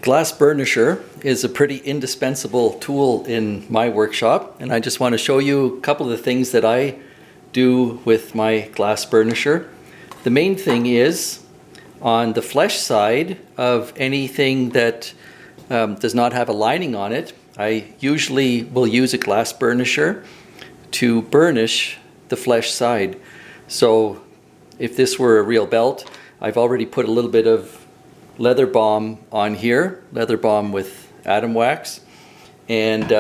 Glass burnisher is a pretty indispensable tool in my workshop, and I just want to show you a couple of the things that I do with my glass burnisher. The main thing is on the flesh side of anything that does not have a lining on it, I usually will use a glass burnisher to burnish the flesh side. So if this were a real belt, I've already put a little bit of leather balm on here, leather balm with atom wax, and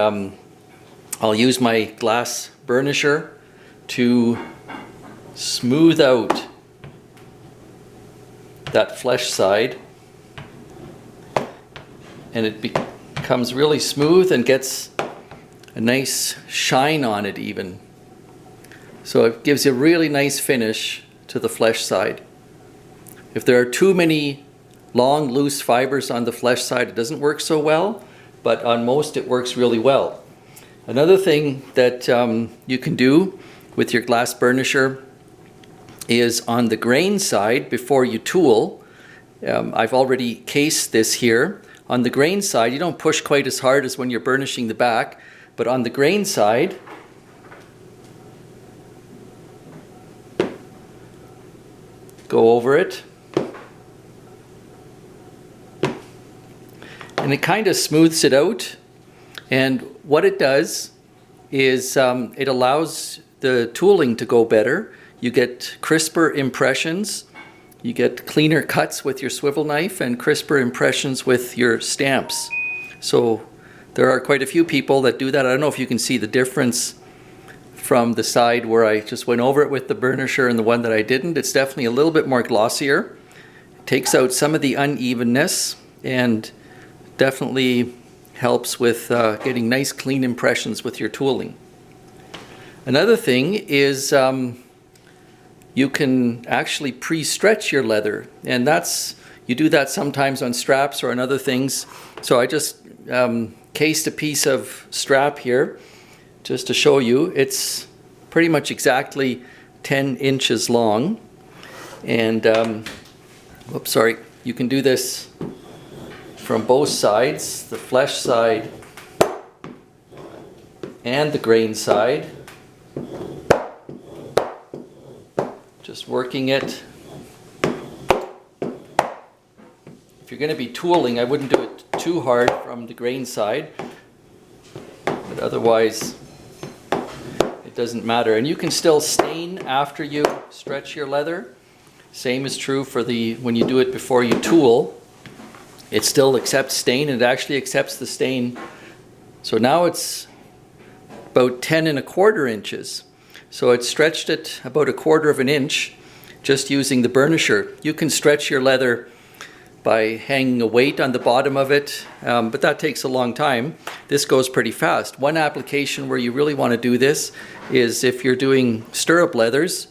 I'll use my glass burnisher to smooth out that flesh side, and it becomes really smooth and gets a nice shine on it even. So it gives you a really nice finish to the flesh side. If there are too many long loose fibers on the flesh side, it doesn't work so well, but on most it works really well. Another thing that you can do with your glass burnisher is on the grain side before you tool. I've already cased this here. On the grain side, you don't push quite as hard as when you're burnishing the back, but on the grain side, go over it, and it kind of smooths it out. And what it does is it allows the tooling to go better. You get crisper impressions, you get cleaner cuts with your swivel knife, and crisper impressions with your stamps. So there are quite a few people that do that. I don't know if you can see the difference from the side where I just went over it with the burnisher and the one that I didn't. It's definitely a little bit more glossier. It takes out some of the unevenness and definitely helps with getting nice clean impressions with your tooling. Another thing is you can actually pre-stretch your leather, and you do that sometimes on straps or on other things. So I just cased a piece of strap here just to show you. It's pretty much exactly 10 inches long, and oops, sorry, you can do this from both sides, the flesh side and the grain side. Just working it. If you're going to be tooling, I wouldn't do it too hard from the grain side, but otherwise it doesn't matter. And you can still stain after you stretch your leather. Same is true for when you do it before you tool. It still accepts stain, and it actually accepts the stain. So now it's about 10¼ inches. So it stretched it about 1/4 inch just using the burnisher. You can stretch your leather by hanging a weight on the bottom of it, but that takes a long time. This goes pretty fast. One application where you really want to do this is if you're doing stirrup leathers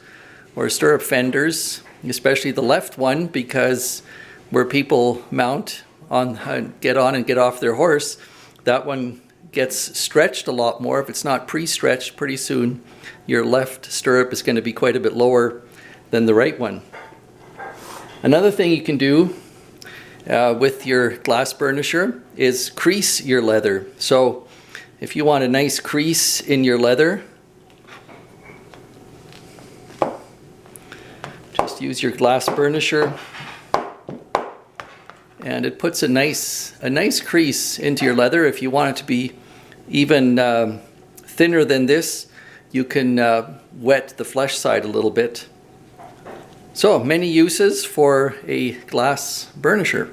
or stirrup fenders, especially the left one, because where people mount on, get on and get off their horse, that one gets stretched a lot more. If it's not pre-stretched, pretty soon your left stirrup is going to be quite a bit lower than the right one. Another thing you can do with your glass burnisher is crease your leather. So if you want a nice crease in your leather, just use your glass burnisher, and it puts a nice crease into your leather. If you want it to be even thinner than this, you can wet the flesh side a little bit. So many uses for a glass burnisher.